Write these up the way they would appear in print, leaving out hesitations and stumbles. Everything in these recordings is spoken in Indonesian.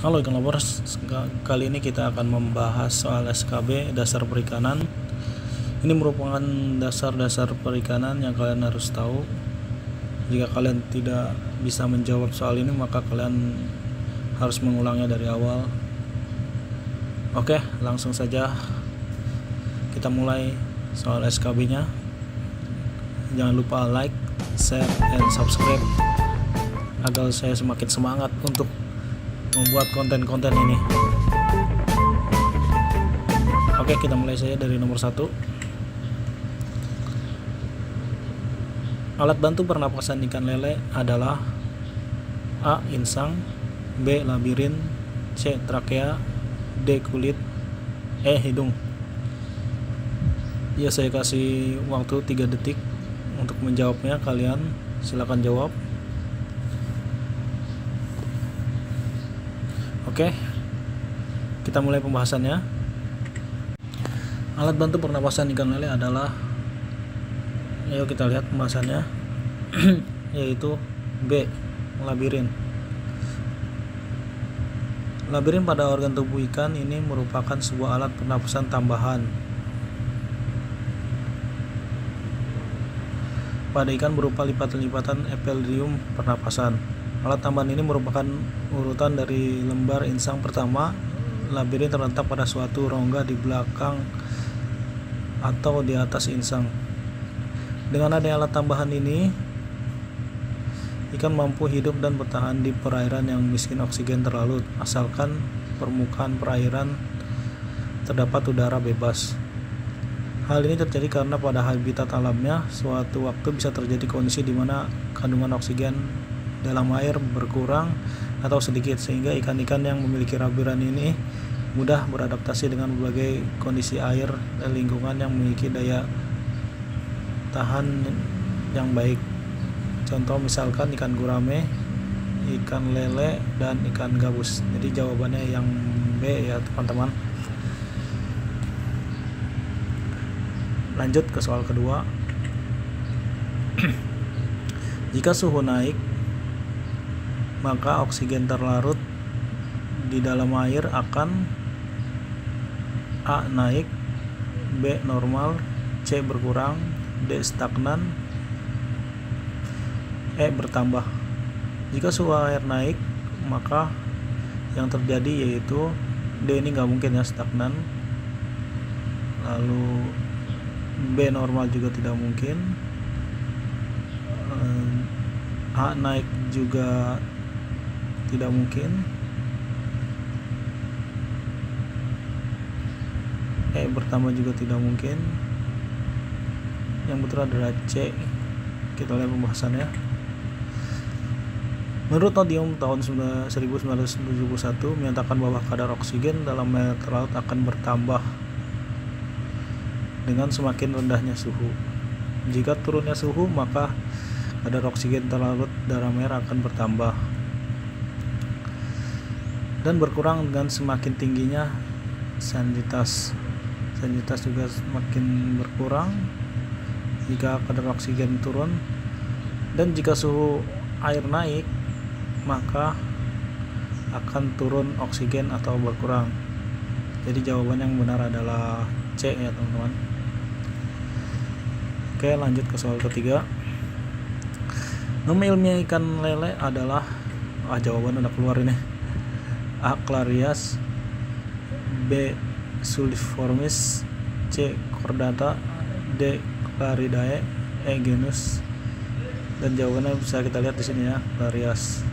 Halo ikan lovers, kali ini kita akan membahas soal SKB dasar perikanan. Ini merupakan dasar-dasar perikanan yang kalian harus tahu. Jika kalian tidak bisa menjawab soal ini, maka kalian harus mengulangnya dari awal. Oke, langsung saja kita mulai soal SKB-nya. Jangan lupa like, share, dan subscribe agar saya semakin semangat untuk membuat konten-konten ini. Oke, kita mulai saja dari nomor 1. Alat bantu pernapasan ikan lele adalah A. Insang, B. Labirin, C. Trakea, D. Kulit, E. Hidung. Ya, saya kasih waktu 3 detik untuk menjawabnya. Kalian silakan jawab. Oke, kita mulai pembahasannya. Alat bantu pernapasan ikan lele adalah, ayo kita lihat pembahasannya, yaitu B. Labirin. Labirin pada organ tubuh ikan ini merupakan sebuah alat pernapasan tambahan pada ikan berupa lipatan-lipatan epithelium pernapasan. Alat tambahan ini merupakan urutan dari lembar insang pertama. Labirin terletak pada suatu rongga di belakang atau di atas insang. Dengan adanya alat tambahan ini, ikan mampu hidup dan bertahan di perairan yang miskin oksigen terlalu, asalkan permukaan perairan terdapat udara bebas. Hal ini terjadi karena pada habitat alamnya, suatu waktu bisa terjadi kondisi di mana kandungan oksigen dalam air berkurang atau sedikit, sehingga ikan-ikan yang memiliki labirin ini mudah beradaptasi dengan berbagai kondisi air dan lingkungan yang memiliki daya tahan yang baik. Contoh misalkan ikan gurame, ikan lele, dan ikan gabus. Jadi jawabannya yang B ya teman-teman. Lanjut ke soal kedua. Jika suhu naik, maka oksigen terlarut di dalam air akan A. naik, B. normal, C. berkurang, D. stagnan, E. bertambah. Jika suhu air naik, maka yang terjadi yaitu D ini nggak mungkin ya, stagnan. Lalu B. normal juga tidak mungkin. A. naik juga tidak mungkin. E. bertambah juga tidak mungkin. Yang betul adalah C. Kita lihat pembahasannya. Menurut Nodium tahun 1971 menyatakan bahwa kadar oksigen dalam air laut akan bertambah dengan semakin rendahnya suhu. Jika turunnya suhu, maka kadar oksigen terlarut dalam air akan bertambah dan berkurang dengan semakin tingginya salinitas. Salinitas juga semakin berkurang jika kadar oksigen turun, dan jika suhu air naik, maka akan turun oksigen atau berkurang. Jadi jawaban yang benar adalah C ya teman-teman. Oke, lanjut ke soal ketiga. Nama ilmiah ikan lele adalah, jawaban udah keluar ini. A. clarias, B. sulciformis, C. chordata, D. claridae, E. genus. Dan jawabannya bisa kita lihat di sini ya, clarias.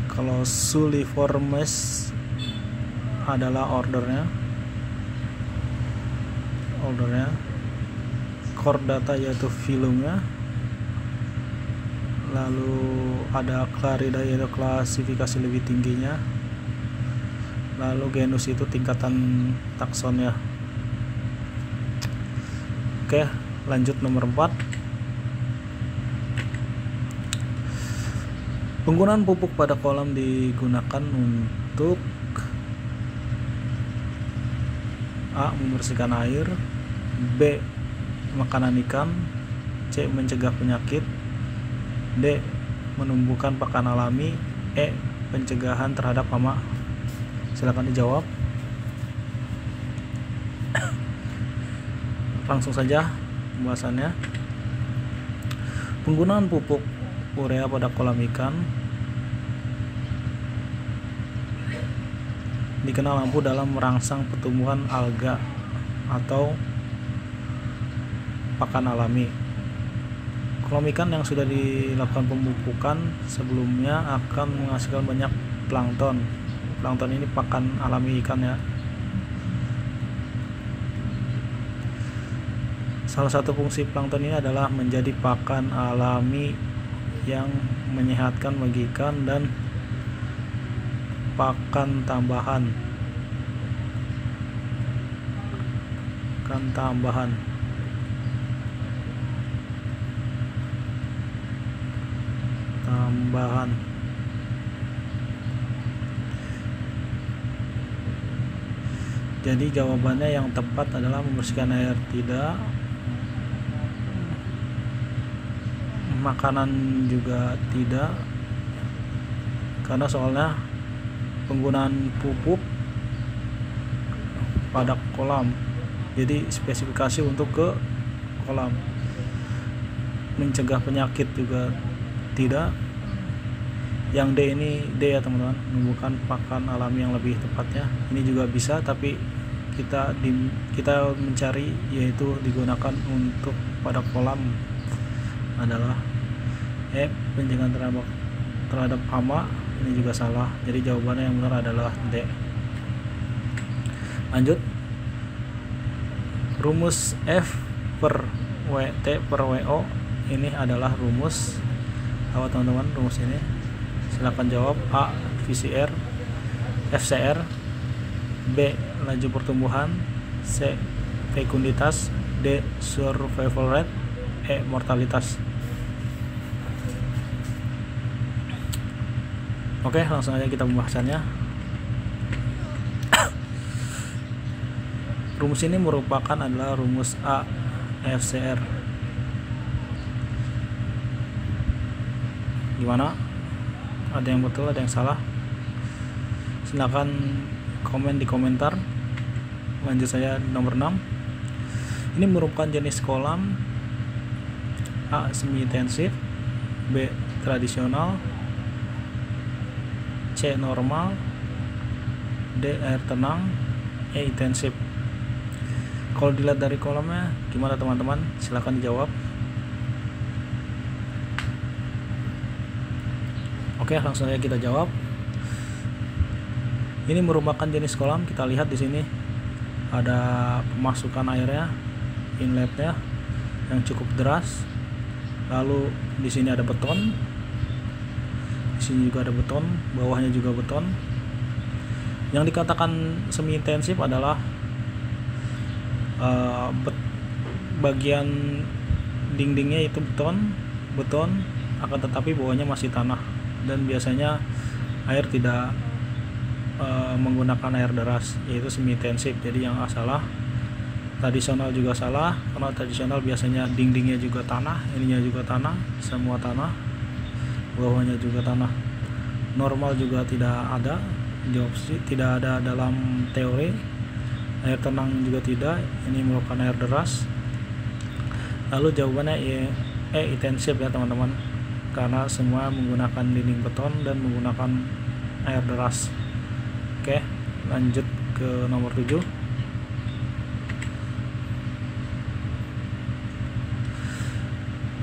Kalau sulciformis adalah ordernya, chordata yaitu filumnya, lalu ada claridae yaitu klasifikasi lebih tingginya, lalu genus itu tingkatan taksonnya. Oke, lanjut nomor 4. Penggunaan pupuk pada kolam digunakan untuk A. membersihkan air, B. makanan ikan, C. mencegah penyakit, D. menumbuhkan pakan alami, E. pencegahan terhadap hama. Silakan dijawab. Langsung saja pembahasannya. Penggunaan pupuk urea pada kolam ikan dikenal ampuh dalam merangsang pertumbuhan alga atau pakan alami. Kolam ikan yang sudah dilakukan pemupukan sebelumnya akan menghasilkan banyak plankton. Plankton ini pakan alami ikan ya. Salah satu fungsi plankton ini adalah menjadi pakan alami yang menyehatkan bagi ikan dan pakan tambahan. Jadi jawabannya yang tepat adalah membersihkan air tidak, makanan juga tidak, karena soalnya penggunaan pupuk pada kolam, jadi spesifikasi untuk ke kolam. Mencegah penyakit juga tidak. Yang D ini D ya teman-teman, menumbuhkan pakan alami yang lebih tepatnya. Ini juga bisa, tapi kita mencari yaitu digunakan untuk pada kolam adalah E. pencegahan terhadap hama. Ini juga salah, jadi jawabannya yang benar adalah D. Lanjut, rumus F per T per WO ini adalah rumus apa teman-teman? Rumus ini silakan jawab. A. VCR, FCR, B. laju pertumbuhan, C. fekunditas, D. survival rate, E. mortalitas. Oke, langsung aja kita pembahasannya. Rumus ini merupakan adalah rumus A FCR. Gimana? Ada yang betul, ada yang salah? Silakan komen di komentar. Lanjut saya nomor 6. Ini merupakan jenis kolam. A. semi intensif, B. tradisional, C. normal, D. air tenang, E. intensif. Kalau dilihat dari kolomnya gimana teman-teman? Silahkan dijawab. Oke, langsung aja kita jawab. Ini merupakan jenis kolam. Kita lihat di sini ada pemasukan airnya, inletnya yang cukup deras. Lalu di sini ada beton. Di sini juga ada beton, bawahnya juga beton. Yang dikatakan semi intensif adalah bagian dindingnya itu beton, akan tetapi bawahnya masih tanah, dan biasanya air tidak menggunakan air deras, yaitu semi intensif. Jadi yang salah. Tradisional juga salah, karena tradisional biasanya dindingnya juga tanah, ininya juga tanah, semua tanah, bawahnya juga tanah. Normal juga tidak ada, jawab sih tidak ada dalam teori. Air tenang juga tidak, ini merupakan air deras. Lalu jawabannya E intensif ya teman-teman, karena semua menggunakan dinding beton dan menggunakan air deras. Oke, lanjut ke nomor 7.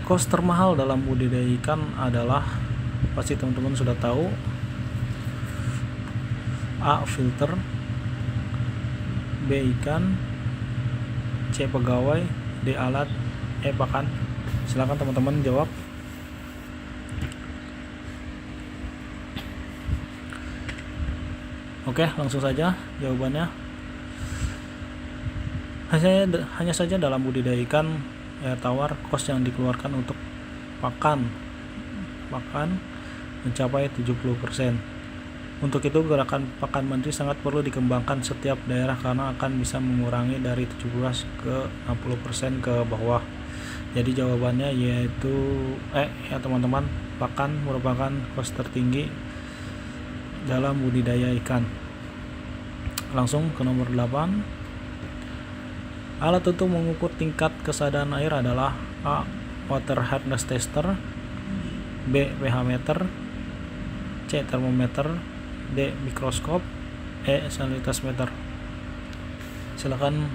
Kos termahal dalam budidaya ikan adalah, pasti teman-teman sudah tahu. A. filter, B. ikan, C. pegawai, D. alat, E. pakan. Silakan teman-teman jawab. Oke, langsung saja jawabannya. Hanya saja dalam budidaya ikan air tawar, kos yang dikeluarkan untuk pakan mencapai 70%. Untuk itu gerakan pakan menteri sangat perlu dikembangkan setiap daerah, karena akan bisa mengurangi dari 17 ke 60% ke bawah. Jadi jawabannya yaitu ya teman-teman, pakan merupakan kos tertinggi dalam budidaya ikan. Langsung ke nomor 8. Alat untuk mengukur tingkat kesadaran air adalah A. Water hardness tester, B. pH meter, C. termometer, D. mikroskop, E. salinitas meter. Silakan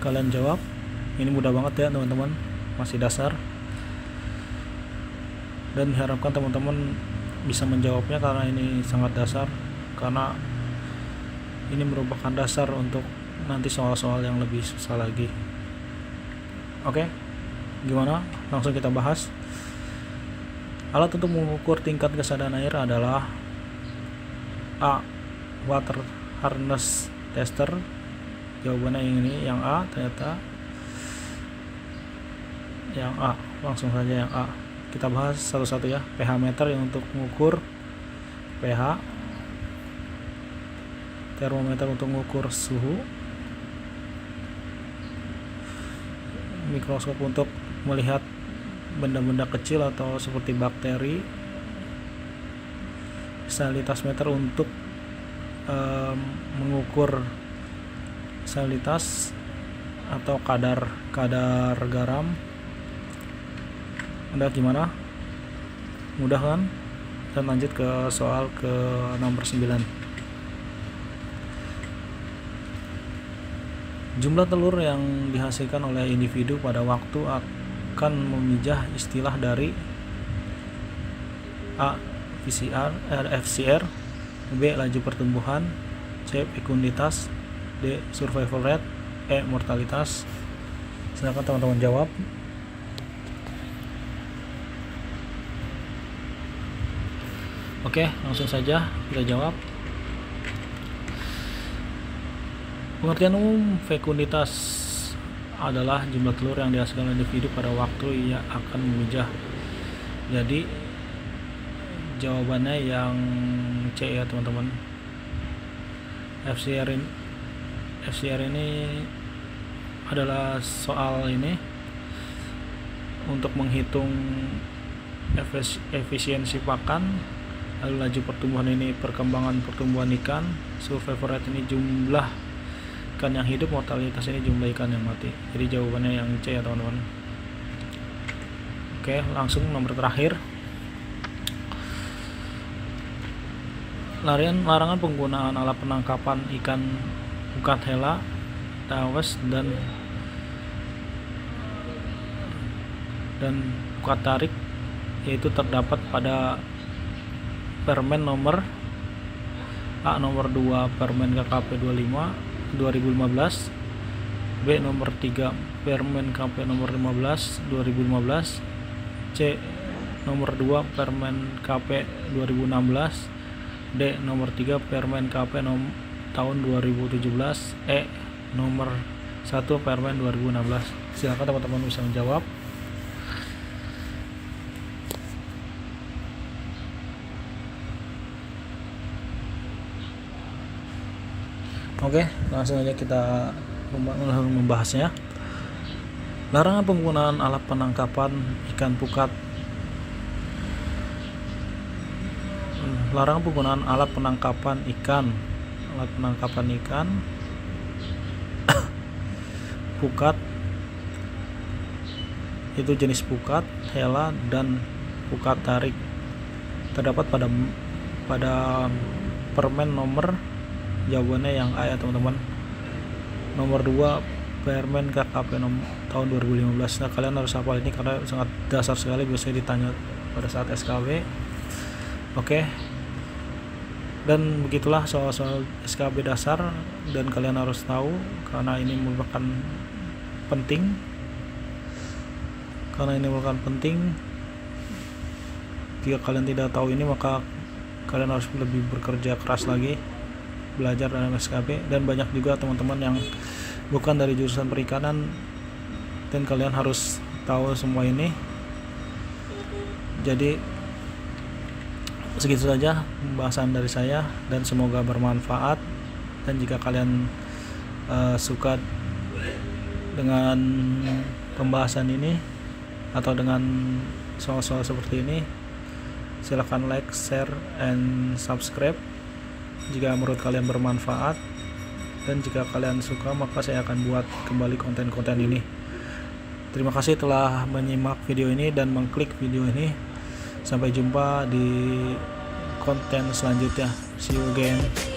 kalian jawab. Ini mudah banget ya teman-teman, masih dasar, dan diharapkan teman-teman bisa menjawabnya karena ini sangat dasar, karena ini merupakan dasar untuk nanti soal-soal yang lebih susah lagi. Oke, gimana? Langsung kita bahas. Alat untuk mengukur tingkat kesadaran air adalah A. Water hardness tester. Jawabannya yang ini, yang A ternyata. Yang A, langsung saja yang A. Kita bahas satu-satu ya. pH meter yang untuk mengukur pH, termometer untuk mengukur suhu, mikroskop untuk melihat benda-benda kecil atau seperti bakteri, salinitas meter untuk mengukur salinitas atau kadar garam. Udah gimana? Mudah kan? Dan lanjut ke soal ke nomor 9. Jumlah telur yang dihasilkan oleh individu pada waktu akan memijah istilah dari A. FCR, B. laju pertumbuhan, C. fekunditas, D. survival rate, E. mortalitas. Silakan teman-teman jawab. Oke, langsung saja kita jawab. Pengertian umum fekunditas adalah jumlah telur yang dihasilkan oleh individu pada waktu ia akan memijah. Jadi jawabannya yang C ya teman-teman. FCR ini adalah soal ini untuk menghitung efisiensi pakan. Lalu laju pertumbuhan ini perkembangan pertumbuhan ikan, survival rate ini jumlah ikan yang hidup, mortalitas ini jumlah ikan yang mati. Jadi jawabannya yang C ya teman-teman. Oke, langsung nomor terakhir. Larangan penggunaan alat penangkapan ikan pukat hela, tawes dan pukat tarik, yaitu terdapat pada Permen nomor A nomor 2 Permen KKP 25 2015, B nomor 3 Permen KP nomor 15 2015, C nomor 2 Permen KP 2016, D nomor 3 Permen KP tahun 2017, E nomor 1 Permen 2016. Silakan teman-teman bisa menjawab. Oke, langsung aja kita membahasnya. Larangan penggunaan alat penangkapan ikan pukat. Larangan penggunaan alat penangkapan ikan. Alat penangkapan ikan pukat, itu jenis pukat, hela dan pukat tarik, terdapat pada permen nomor, jawabannya yang A ya teman-teman, nomor 2 Permen KKP tahun 2015. Nah, kalian harus hafal ini karena sangat dasar sekali, biasanya ditanya pada saat SKB. Oke, dan begitulah soal-soal SKB dasar, dan kalian harus tahu karena ini merupakan penting. Jika kalian tidak tahu ini, maka kalian harus lebih bekerja keras lagi belajar dalam SKB. Dan banyak juga teman-teman yang bukan dari jurusan perikanan, dan kalian harus tahu semua ini. Jadi segitu saja pembahasan dari saya, dan semoga bermanfaat. Dan jika kalian suka dengan pembahasan ini atau dengan soal-soal seperti ini, Silahkan like, share, and subscribe jika menurut kalian bermanfaat. Dan jika kalian suka, maka saya akan buat kembali konten-konten ini. Terima kasih telah menyimak video ini dan mengklik video ini. Sampai jumpa di konten selanjutnya. See you again.